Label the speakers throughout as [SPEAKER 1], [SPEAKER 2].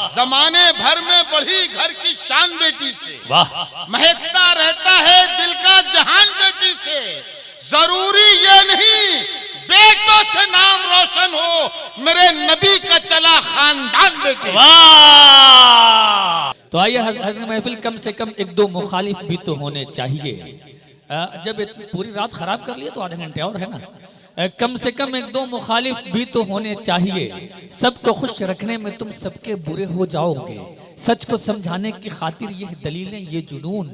[SPEAKER 1] जमाने भर में बढ़ी घर की शान बेटी से,
[SPEAKER 2] वाह,
[SPEAKER 1] महकता रहता है दिल का जहान बेटी से। जरूरी ये नहीं बेटों से नाम रोशन हो, मेरे नबी का चला खानदान बेटी।
[SPEAKER 2] वाह। तो आइए हज़रत महफिल, कम से कम एक दो मुखालिफ भी तो होने चाहिए। जब पूरी रात खराब कर लिए तो आधे घंटे और है ना, कम से कम एक दो मुखालिफ भी तो होने चाहिए। सबको खुश रखने में तुम सबके बुरे हो जाओगे, सच को समझाने की खातिर ये दलीलें ये जुनून,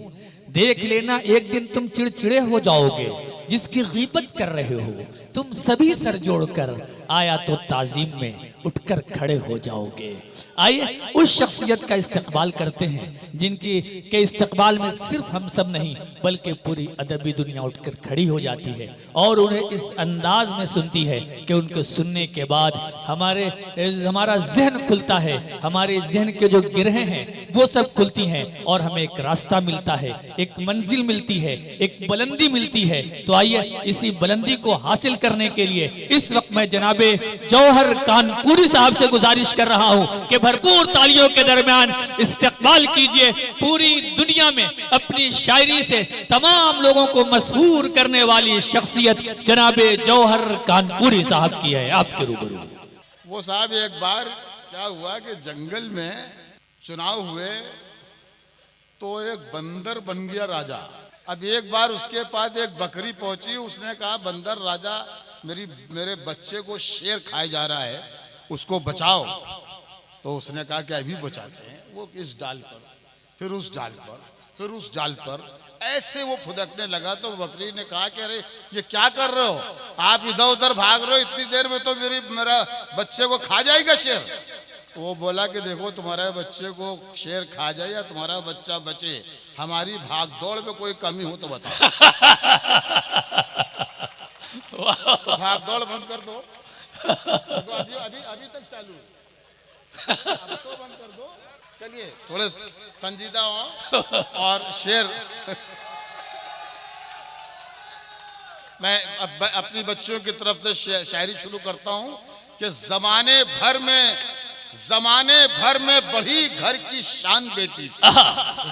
[SPEAKER 2] देख लेना एक दिन तुम चिड़चिड़े हो जाओगे। जिसकी गीबत कर रहे हो तुम सभी सर जोड़कर आया तो ताजीम में उठकर खड़े हो जाओगे। आइए उस शख्सियत का इस्तकबाल करते हैं जिनकी के इस्तकबाल में सिर्फ हम सब नहीं बल्कि पूरी अदबी दुनिया उठकर खड़ी हो जाती है और उन्हें इस अंदाज में सुनती है कि उनको सुनने के बाद हमारा जहन खुलता है, हमारे जहन के जो गिरहें हैं वो सब खुलती हैं और हमें एक रास्ता मिलता है, एक मंजिल मिलती है, एक बुलंदी मिलती है। तो आइए इसी बुलंदी को हासिल करने के लिए इस वक्त मैं जनाबे जौहर कानपुरी साहब से गुजारिश कर रहा हूं कि भरपूर तालियों के दरमियान इस्तकबाल कीजिए। पूरी दुनिया में अपनी शायरी से तमाम लोगों को मशहूर करने वाली शख्सियत जनाबे जौहर कानपुरी साहब की है आपके रूबरू।
[SPEAKER 1] वो साहब एक बार क्या हुआ कि जंगल में चुनाव हुए तो एक बंदर बन गया राजा। अब एक बार उसके पास एक बकरी पहुंची, उसने कहा बंदर राजा मेरे बच्चे को शेर खाए जा रहा है, उसको बचाओ। तो उसने कहा कि अभी बचाते हैं। वो इस डाल पर, फिर उस डाल पर, फिर उस डाल पर, ऐसे वो फुदकने लगा। तो बकरी ने कहा कि अरे ये क्या कर रहे हो, आप इधर उधर भाग रहे हो, इतनी देर में तो मेरा बच्चे को खा जाएगा शेर। वो बोला कि देखो तुम्हारे बच्चे को शेर खा जाए या तुम्हारा बच्चा बचे, हमारी भाग दौड़ में कोई कमी हो तो बताओ। तो भाग दौड़ बंद कर दो, तो अभी तक चालू, अब तो बंद कर दो। चलिए थोड़े संजीदा हो। और शेर मैं अपनी बच्चियों की तरफ से शायरी शुरू करता हूं कि जमाने भर में बढ़ी घर की शान बेटी से,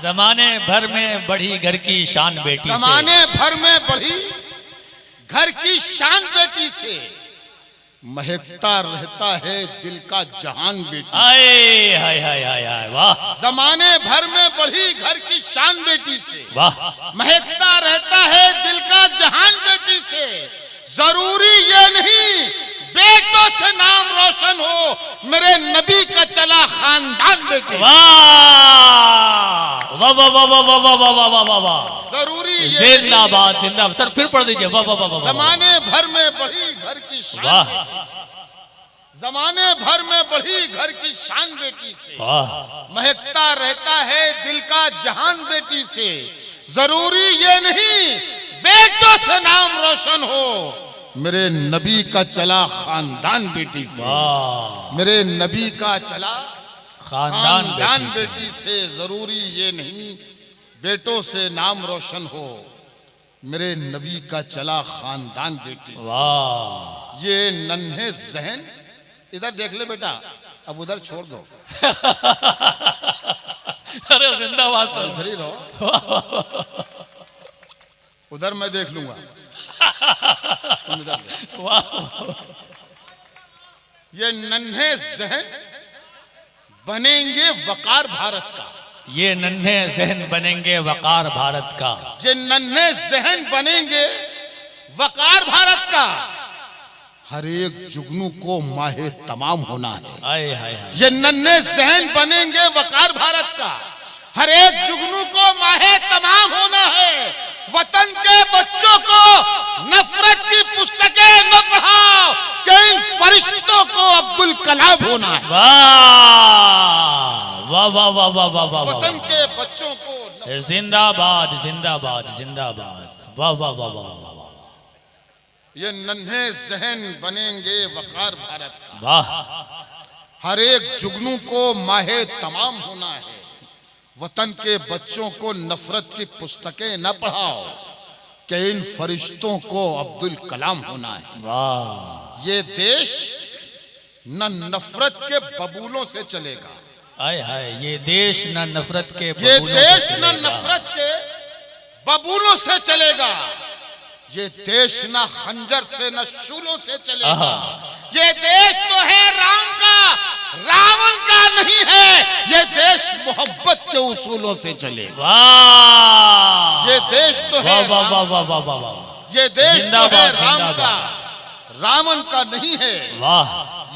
[SPEAKER 2] जमाने भर में बढ़ी घर की शान बेटी,
[SPEAKER 1] जमाने भर में बढ़ी घर की शान बेटी से, महकता रहता है दिल का जहान बेटी।
[SPEAKER 2] आए हाय हाय हाय हाय, वाह।
[SPEAKER 1] जमाने भर में बढ़ी घर की शान बेटी से,
[SPEAKER 2] वाह,
[SPEAKER 1] महकता रहता है दिल का जहान बेटी से। जरूरी ये नहीं बेटों से नाम रोशन हो, मेरे नबी का चला खानदान बेटी।
[SPEAKER 2] वाह वाह वाह वाह वाह वाह वाह वाह वाह वाह।
[SPEAKER 1] जरूरी
[SPEAKER 2] जिंदाबाद जिंदाबाद। सर फिर पढ़ दीजिए। वाह वाह वाह वाह।
[SPEAKER 1] जमाने भर में बढ़ी घर की शान,
[SPEAKER 2] वाह,
[SPEAKER 1] जमाने भर में बढ़ी घर की शान बेटी से,
[SPEAKER 2] वाह,
[SPEAKER 1] महकता रहता है दिल का जहान बेटी से। जरूरी ये नहीं बेटों से नाम रोशन हो, मेरे नबी का चला खानदान बेटी से, मेरे नबी का चला खानदान बेटी से। जरूरी ये नहीं बेटों से नाम रोशन हो, मेरे नबी का चला खानदान बेटी से।
[SPEAKER 2] वाह।
[SPEAKER 1] ये नन्हे जहन, इधर देख ले बेटा, अब उधर छोड़ दो।
[SPEAKER 2] अरे जिंदाबाद सर।
[SPEAKER 1] इधर ही रहो, उधर मैं देख लूंगा, तुम इधर देखो।
[SPEAKER 2] वाह।
[SPEAKER 1] ये नन्हे जहन बनेंगे वकार भारत का,
[SPEAKER 2] ये नन्हे जहन बनेंगे वकार भारत का,
[SPEAKER 1] ये नन्हे जहन बनेंगे वकार भारत का। हर एक जुगनू को माहे तमाम होना है।
[SPEAKER 2] आए हाय हाय।
[SPEAKER 1] ये नन्हे जहन बनेंगे वकार भारत का, हर एक जुगनू को माहे तमाम होना है। वतन के बच्चों को नफरत की पुस्तकें न पढ़ाओ, कि इन फरिश्तों को अब्दुल कलाम होना है।
[SPEAKER 2] वाह वाह वाह वाह वाह वाह वाह।
[SPEAKER 1] वतन के बच्चों को
[SPEAKER 2] जिंदाबाद जिंदाबाद जिंदाबाद। वाह वाह वाह वाह वाह।
[SPEAKER 1] ये नन्हे जहन बनेंगे वकार भारत का,
[SPEAKER 2] वाह।
[SPEAKER 1] हर एक जुगनू को माहे तमाम होना है। वतन के बच्चों को नफरत की पुस्तकें न पढ़ाओ, कि इन फरिश्तों को अब्दुल कलाम होना है।
[SPEAKER 2] वाह।
[SPEAKER 1] ये देश न नफरत के बबूलों से चलेगा,
[SPEAKER 2] आय हाय, ये देश न नफरत के
[SPEAKER 1] ये
[SPEAKER 2] बबूलों
[SPEAKER 1] देश
[SPEAKER 2] से
[SPEAKER 1] न
[SPEAKER 2] चलेगा।
[SPEAKER 1] नफरत के बबूलों से चलेगा, ये देश न खंजर से न शूलों से चलेगा।
[SPEAKER 2] आहा।
[SPEAKER 1] ये देश तो है राम का, रावण का नहीं है। ये देश मोहब्बत के उसूलों से चलेगा।
[SPEAKER 2] वाह,
[SPEAKER 1] ये देश तो है
[SPEAKER 2] वाह वाह
[SPEAKER 1] राम,
[SPEAKER 2] वाह वाह वाह वाह वाह,
[SPEAKER 1] ये देश तो
[SPEAKER 2] जिंदाबाद,
[SPEAKER 1] है राम
[SPEAKER 2] जिंदाबाद।
[SPEAKER 1] का, रावण का नहीं है।
[SPEAKER 2] वाह,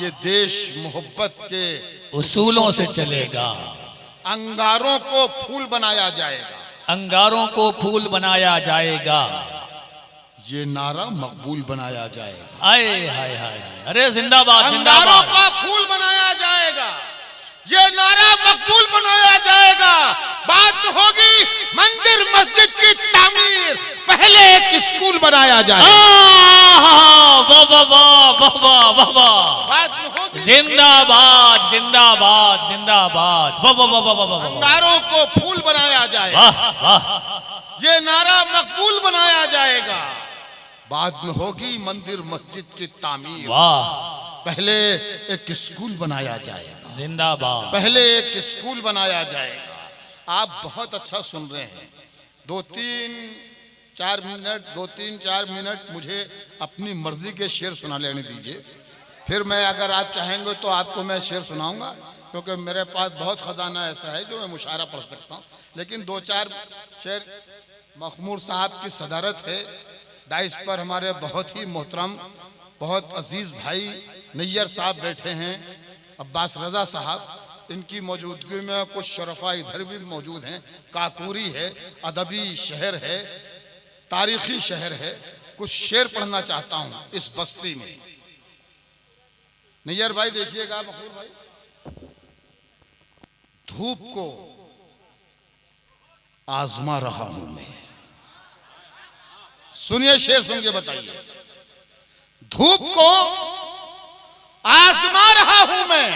[SPEAKER 1] ये देश मोहब्बत के
[SPEAKER 2] उसूलों से चलेगा।
[SPEAKER 1] अंगारों को फूल बनाया जाएगा।
[SPEAKER 2] अंगारों को फूल बनाया जाएगा।
[SPEAKER 1] ये नारा मकबूल बनाया जाएगा।
[SPEAKER 2] आए हाय हाय, अरे जिंदाबाद
[SPEAKER 1] अंगारों
[SPEAKER 2] जिंदाबाद।
[SPEAKER 1] का फूल बनाया जाएगा, ये नारा मकबूल बनाया जाएगा। बाद में होगी मंदिर मस्जिद की तामीर, पहले एक स्कूल बनाया जाएगा।
[SPEAKER 2] वाह वाह वाह वाह वाह वाह वाह,
[SPEAKER 1] बाद में होगी
[SPEAKER 2] जिंदाबाद जिंदाबाद जिंदाबाद, वाह वाह वाह वाह वाह वाह,
[SPEAKER 1] अंगारों को फूल बनाया जाएगा,
[SPEAKER 2] वाह वाह,
[SPEAKER 1] ये नारा मकबूल बनाया जाएगा। बाद में होगी मंदिर मस्जिद की तामीर,
[SPEAKER 2] वाह,
[SPEAKER 1] पहले एक स्कूल बनाया जाएगा,
[SPEAKER 2] जिंदाबाद।
[SPEAKER 1] पहले एक स्कूल बनाया जाएगा। आप बहुत अच्छा सुन रहे हैं। 2-3-4 मिनट मुझे अपनी मर्जी के शेर सुना लेने दीजिए, फिर मैं अगर आप चाहेंगे तो आपको मैं शेर सुनाऊंगा, क्योंकि मेरे पास बहुत खजाना ऐसा है जो मैं मुशायरा पढ़ सकता हूँ। लेकिन 2-4 शेर मखमूर साहब की सदारत है। डाइस पर हमारे बहुत ही मोहतरम, बहुत अजीज भाई नैयर साहब बैठे हैं, अब्बास रजा साहब, इनकी मौजूदगी में कुछ शरफा इधर भी मौजूद हैं। काकूरी है, अदबी शहर है, तारीखी शहर है। कुछ शेर पढ़ना चाहता हूँ इस बस्ती में। नैयर भाई देखिएगा, मखमूर भाई, धूप को आजमा रहा हूं मैं। सुनिए शेर, सुन के बताइए। धूप को आजमा रहा हूं मैं,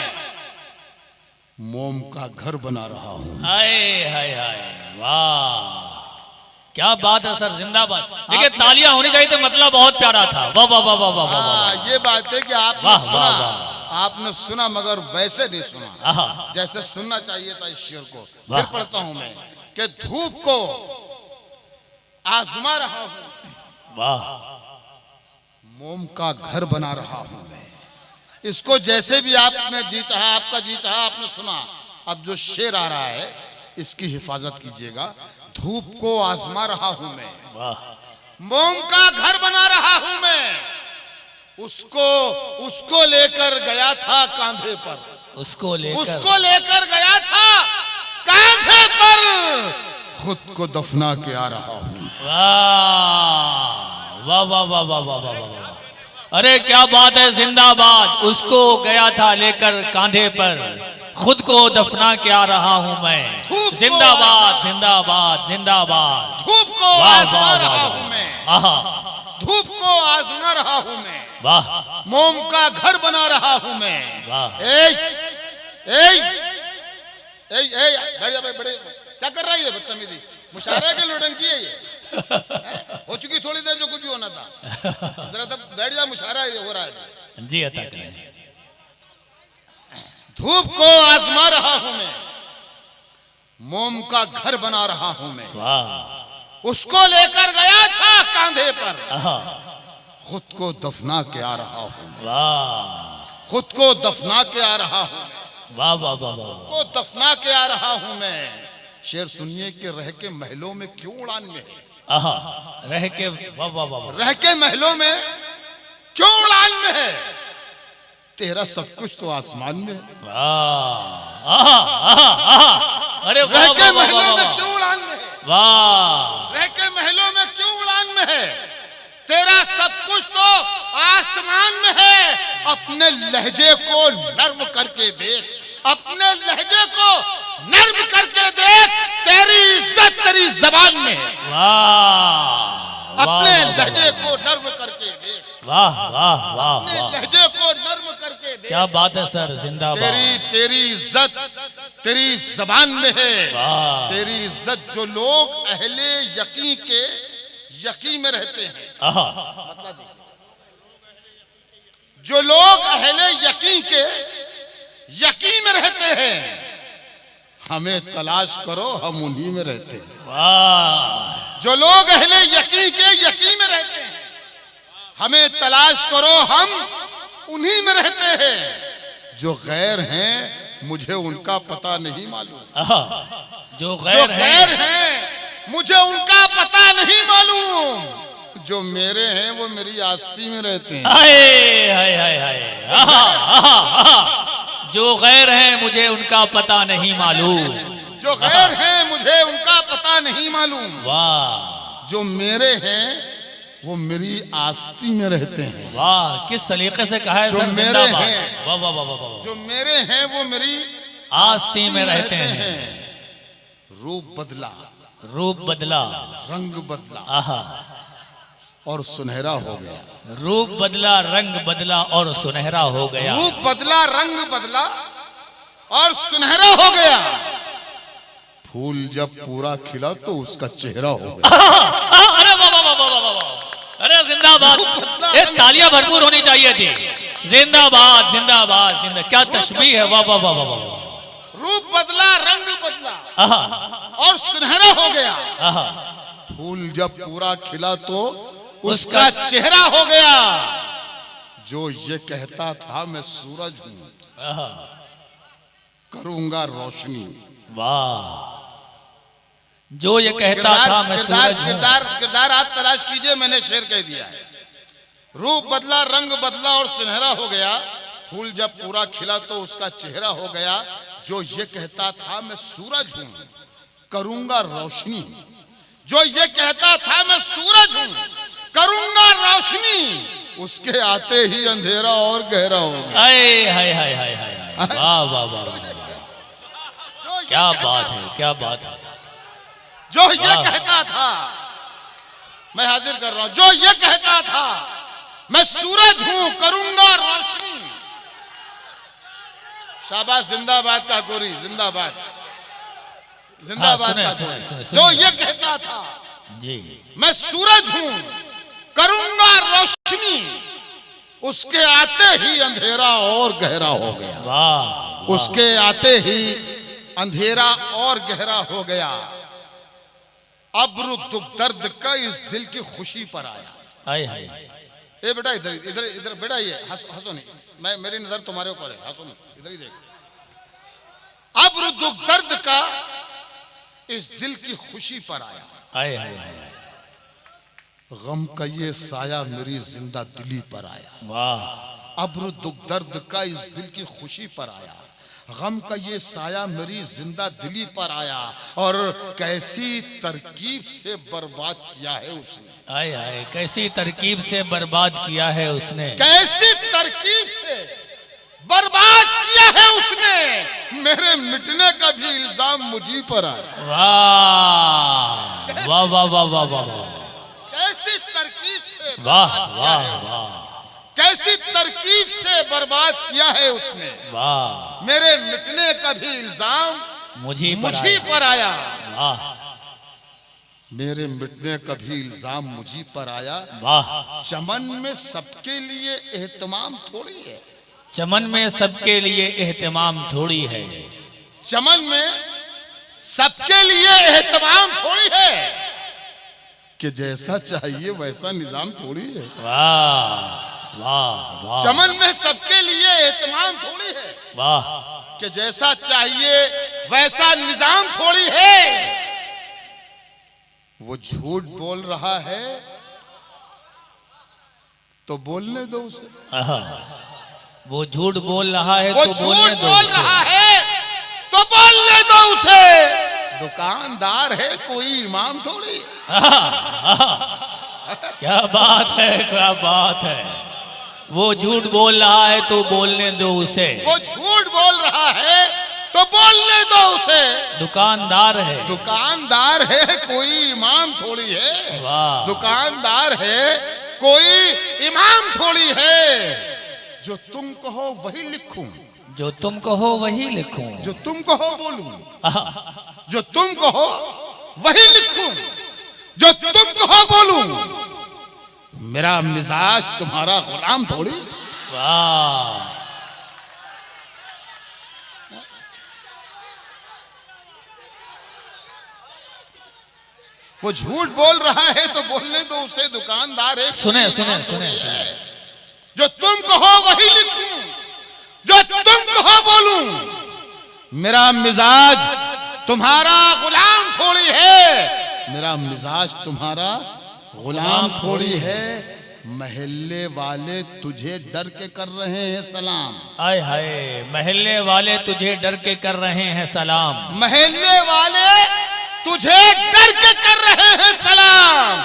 [SPEAKER 1] मोम का घर बना रहा हूं।
[SPEAKER 2] हाय हाय हाय, वाह, क्या बात है सर, जिंदाबाद। देखिए तालियां होनी चाहिए तो मतलब बहुत प्यारा था। वाह वाह वाह वाह वाह वाह,
[SPEAKER 1] ये बात है कि आपने
[SPEAKER 2] वाह,
[SPEAKER 1] सुना,
[SPEAKER 2] वाह, वाह।
[SPEAKER 1] आपने सुना मगर वैसे नहीं सुना
[SPEAKER 2] आहा,
[SPEAKER 1] जैसे सुनना चाहिए था इस शेर को।
[SPEAKER 2] वाह।
[SPEAKER 1] फिर पढ़ता हूं मैं कि धूप को आजमा रहा हूं,
[SPEAKER 2] वाह,
[SPEAKER 1] मोम का घर बना रहा हूं मैं। इसको जैसे भी आपने जी चाहा, आपका जी चाहा, आपने सुना। अब जो शेर आ रहा है इसकी हिफाजत कीजिएगा। धूप को आजमा रहा हूं मैं,
[SPEAKER 2] वाह,
[SPEAKER 1] मोम का घर बना रहा हूं मैं। उसको लेकर गया था कांधे पर,
[SPEAKER 2] उसको
[SPEAKER 1] लेकर गया था कांधे पर, खुद को दफना के आ रहा हूं।
[SPEAKER 2] वाह वाह वाह वाह वाह वाह वाह, अरे क्या बात है, जिंदाबाद। उसको गया था लेकर कांधे पर, खुद को दफना के आ रहा हूं मैं। जिंदाबाद जिंदाबाद जिंदाबाद।
[SPEAKER 1] धूप को आजमा रहा हूं मैं,
[SPEAKER 2] आहा,
[SPEAKER 1] धूप को आजमा रहा हूं मैं,
[SPEAKER 2] वाह,
[SPEAKER 1] मोम का घर बना रहा हूं मैं।
[SPEAKER 2] वाह,
[SPEAKER 1] बढ़िया भाई, बड़े क्या कर रहा है ये बदतमीजी? मुशायरा के नौटंकी है ये। हो चुकी थोड़ी देर जो कुछ भी होना था। जरा तब बैठ जा, मुशायरा हो रहा है।
[SPEAKER 2] जी अता करें।
[SPEAKER 1] धूप को आजमा रहा हूं मैं, मोम का घर बना रहा हूं मैं।
[SPEAKER 2] वाह,
[SPEAKER 1] उसको लेकर गया था कांधे पर,
[SPEAKER 2] आहा,
[SPEAKER 1] खुद को दफना के आ रहा हूं।
[SPEAKER 2] वाह,
[SPEAKER 1] खुद को दफना के आ रहा हूं,
[SPEAKER 2] वाह वाह वाह वाह,
[SPEAKER 1] को दफना के आ रहा हूं मैं। शेर सुनिए कि रह के महलों में क्यों उड़ान में है।
[SPEAKER 2] आहा, रह के, वाह वाह वाह वाह,
[SPEAKER 1] रह के महलों में क्यों उड़ान में है, तेरा सब कुछ तो आसमान में है।
[SPEAKER 2] वाह, आहा, आहा, आहा, अरे वाह
[SPEAKER 1] रह के
[SPEAKER 2] वाह वाह
[SPEAKER 1] महलों
[SPEAKER 2] वाह
[SPEAKER 1] में
[SPEAKER 2] वाह,
[SPEAKER 1] क्यों उड़ान में है,
[SPEAKER 2] वाह,
[SPEAKER 1] रह के महलों में क्यों उड़ान में है, तेरा सब कुछ तो आसमान में है। अपने लहजे को नर्म करके देख, अपने लहजे को नर्म करके देख, तेरी इज्जत तेरी जबान में है।
[SPEAKER 2] वाह,
[SPEAKER 1] अपने लहजे को नर्म करके देख,
[SPEAKER 2] वाह वाह वाह
[SPEAKER 1] अपने
[SPEAKER 2] वाह,
[SPEAKER 1] लहजे को नर्म करके देख,
[SPEAKER 2] क्या बात है सर, जिंदाबाद।
[SPEAKER 1] तेरी इज्जत तेरी जबान में है।
[SPEAKER 2] वाह,
[SPEAKER 1] तेरी इज्जत जो लोग अहले यकीन के यकीन में रहते हैं,
[SPEAKER 2] आहा,
[SPEAKER 1] मतलब जो लोग अहले यकीन के यकीन में रहते हैं, हमें तलाश करो, हम उन्हीं में रहते हैं।
[SPEAKER 2] वाह
[SPEAKER 1] जो लोग अहले यकीन के यकीन में रहते हैं, हमें तलाश करो, हम उन्हीं में रहते हैं। जो गैर हैं मुझे उनका पता नहीं मालूम।
[SPEAKER 2] जो गैर
[SPEAKER 1] हैं मुझे उनका पता नहीं मालूम। जो मेरे हैं वो मेरी आस्ती में रहते हैं।
[SPEAKER 2] हाय हाय हाय हाय। जो गैर हैं मुझे उनका पता नहीं मालूम।
[SPEAKER 1] जो गैर हैं मुझे उनका पता नहीं मालूम।
[SPEAKER 2] वाह
[SPEAKER 1] जो मेरे हैं वो मेरी आस्ती में रहते हैं।
[SPEAKER 2] वाह किस सलीके से कहा है
[SPEAKER 1] जो
[SPEAKER 2] सर,
[SPEAKER 1] मेरे
[SPEAKER 2] जिंदाबाद।
[SPEAKER 1] हैं,
[SPEAKER 2] वाह वाह वाह वाह वाह।
[SPEAKER 1] जो मेरे हैं वो मेरी
[SPEAKER 2] आस्ती में रहते हैं।
[SPEAKER 1] रूप बदला,
[SPEAKER 2] रूप बदला,
[SPEAKER 1] रंग बदला
[SPEAKER 2] आहा,
[SPEAKER 1] और सुनहरा हो गया।
[SPEAKER 2] रूप बदला, रंग बदला और सुनहरा हो गया।
[SPEAKER 1] रूप बदला, रंग बदला और सुनहरा हो गया। फूल जब पूरा खिला तो उसका चेहरा हो गया।
[SPEAKER 2] अरे वाह वाह वाह वाह वाह वाह, अरे जिंदाबाद। ये तालियां भरपूर होनी चाहिए थी। जिंदाबाद जिंदाबाद जिंदाबाद, क्या तशबीह है। वाह वाह वाह वाह वाह।
[SPEAKER 1] रूप बदला, रंग बदला
[SPEAKER 2] आहा
[SPEAKER 1] और सुनहरा हो गया।
[SPEAKER 2] आहा,
[SPEAKER 1] फूल जब पूरा खिला तो उसका चेहरा हो गया। जो ये कहता था मैं सूरज हूं, करूंगा रोशनी।
[SPEAKER 2] वाह जो ये कहता था मैं सूरज हूं।
[SPEAKER 1] किरदार आप तलाश कीजिए, मैंने शेर कह दिया है। रूप बदला, रंग बदला और सुनहरा हो गया। फूल जब पूरा खिला तो उसका चेहरा हो गया। जो ये कहता था मैं सूरज हूं, करूंगा रोशनी। जो ये कहता था मैं सूरज हूं, करूंगा रोशनी। उसके आते ही अंधेरा और गहरा हो गया।
[SPEAKER 2] हाय हाय हाय हाय हाय, वाह वाह वाह, क्या बात है, क्या बात है।
[SPEAKER 1] जो ये कहता था, मैं हाजिर कर रहा हूं, जो ये कहता था मैं सूरज हूं, करूंगा रोशनी। शाबाश, जिंदाबाद का गोरी, जिंदाबाद जिंदाबाद का गोरी। जो ये कहता था
[SPEAKER 2] जी
[SPEAKER 1] मैं सूरज हूं, करूंगा रोशनी। उसके आते ही अंधेरा और गहरा हो गया।
[SPEAKER 2] वाह,
[SPEAKER 1] उसके आते ही अंधेरा और गहरा हो गया। अब्र दुख दर्द का इस दिल की खुशी पर आया।
[SPEAKER 2] हाय हाय,
[SPEAKER 1] ए बेटा इधर इधर इधर बेटा, ये हंसो नहीं, मैं मेरी नजर तुम्हारे ऊपर है, हंसो मत, इधर ही देखो। अब्र दुख दर्द का इस दिल की खुशी पर आया।
[SPEAKER 2] हाय हाय हाय,
[SPEAKER 1] गम का ये साया मेरी जिंदा दिली पर आया।
[SPEAKER 2] वाह,
[SPEAKER 1] अब्र दुख दर्द का इस दिल की खुशी पर आया। गम का ये साया मेरी जिंदा दिली पर आया। और कैसी तरकीब से बर्बाद किया है उसने।
[SPEAKER 2] हाय हाय, कैसी तरकीब से बर्बाद किया है उसने।
[SPEAKER 1] कैसी तरकीब से बर्बाद किया है उसने। मेरे मिटने का भी इल्जाम मुझी पर आया।
[SPEAKER 2] वाह वाह वाह वाह वाह वाह वाह,
[SPEAKER 1] कैसी तरकीब से
[SPEAKER 2] वाह
[SPEAKER 1] बर्बाद किया
[SPEAKER 2] वाह
[SPEAKER 1] है उसने।
[SPEAKER 2] वाह,
[SPEAKER 1] कैसी तरकीब से बर्बाद किया है उसने।
[SPEAKER 2] वाह,
[SPEAKER 1] मेरे मिटने का भी इल्जाम
[SPEAKER 2] मुझी
[SPEAKER 1] पर आया।
[SPEAKER 2] वाह
[SPEAKER 1] मेरे मिटने का भी इल्जाम मुझी पर आया।
[SPEAKER 2] वाह,
[SPEAKER 1] चमन में सबके लिए एहतमाम थोड़ी है।
[SPEAKER 2] चमन में सबके लिए एहतमाम थोड़ी है।
[SPEAKER 1] चमन में सबके लिए एहतमाम थोड़ी है। कि जैसा चाहिए वैसा निजाम थोड़ी है।
[SPEAKER 2] वाह वाह वाह,
[SPEAKER 1] चमन में सबके लिए एहतमाम थोड़ी है।
[SPEAKER 2] वाह,
[SPEAKER 1] कि जैसा चाहिए वैसा निजाम थोड़ी है। वो झूठ बोल रहा है तो बोलने दो उसे।
[SPEAKER 2] आहा, वो झूठ बोल रहा है
[SPEAKER 1] वो
[SPEAKER 2] तो
[SPEAKER 1] झूठ
[SPEAKER 2] बोलने दो
[SPEAKER 1] बोल
[SPEAKER 2] उसे।
[SPEAKER 1] रहा है तो बोलने दो उसे। दुकानदार है, कोई इमाम थोड़ी।
[SPEAKER 2] क्या बात है, क्या बात है। वो झूठ बोल रहा है तो बोलने दो उसे।
[SPEAKER 1] वो झूठ बोल रहा है तो बोलने दो उसे।
[SPEAKER 2] दुकानदार है,
[SPEAKER 1] दुकानदार है, कोई इमाम थोड़ी है।
[SPEAKER 2] वाह,
[SPEAKER 1] दुकानदार है, कोई इमाम थोड़ी है। जो तुम कहो वही लिखूं,
[SPEAKER 2] जो तुम कहो वही लिखूं।
[SPEAKER 1] जो तुम कहो बोलूं,
[SPEAKER 2] आहा,
[SPEAKER 1] जो तुम कहो वही लिखूं, जो तुम कहो बोलूं। मेरा मिजाज तुम्हारा गुलाम थोड़ी।
[SPEAKER 2] वाह,
[SPEAKER 1] वो झूठ बोल रहा है तो बोलने दो उसे, दुकानदार है।
[SPEAKER 2] सुने सुने सुने सुने।
[SPEAKER 1] जो तुम कहो वही लिखूं, जो तुम कहो बोलूं। मेरा मिजाज तुम्हारा गुलाम थोड़ी है, मेरा मिजाज तुम्हारा गुलाम थोड़ी है। महल्ले वाले तुझे डर के कर रहे हैं सलाम।
[SPEAKER 2] आय हाय, महल्ले वाले तुझे डर के कर रहे हैं सलाम।
[SPEAKER 1] महल्ले वाले तुझे डर के कर रहे हैं सलाम।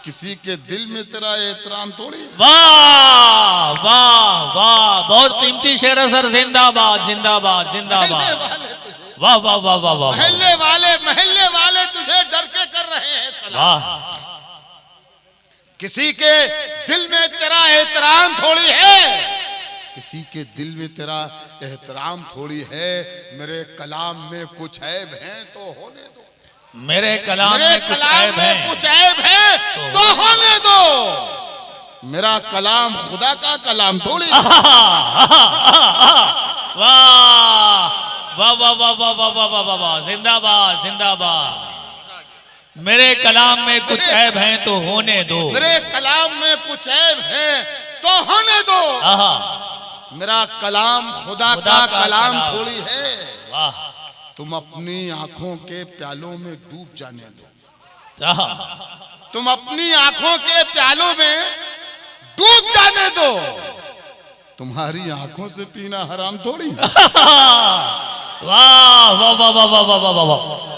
[SPEAKER 1] किसी के दिल में तेरा एहतराम थोड़ी।
[SPEAKER 2] वाह वाह वाह, बहुत कीमती शेर है सर। जिंदाबाद जिंदाबाद जिंदाबाद। वाह वाह वाह वाह वाह।
[SPEAKER 1] महल्ले वाले तुझे डर के कर रहे हैं सलाम।
[SPEAKER 2] वाह।
[SPEAKER 1] किसी के दिल में तेरा एहतराम थोड़ी है, किसी के दिल में तेरा एहतराम थोड़ी है। मेरे कलाम में कुछ ऐब है तो होने दो,
[SPEAKER 2] मेरे कलाम में कुछ ऐब है,
[SPEAKER 1] कुछ ऐब है तो होने दो। मेरा कलाम खुदा का कलाम थोड़ी।
[SPEAKER 2] वाह वाह वाह वाह वाह वाह वाह वाह वाह, जिंदाबाद जिंदाबाद। मेरे कलाम में कुछ ऐब है तो होने दो,
[SPEAKER 1] मेरे कलाम में कुछ ऐब है तो होने दो। मेरा कलाम खुदा का कलाम थोड़ी है।
[SPEAKER 2] वाह।
[SPEAKER 1] तुम अपनी आंखों के प्यालों में डूब जाने दो, तुम अपनी आंखों के प्यालों में डूब जाने दो। तुम्हारी आंखों से पीना हराम थोड़ी।
[SPEAKER 2] वाह वाह वाह वाह वाह वाह वाह।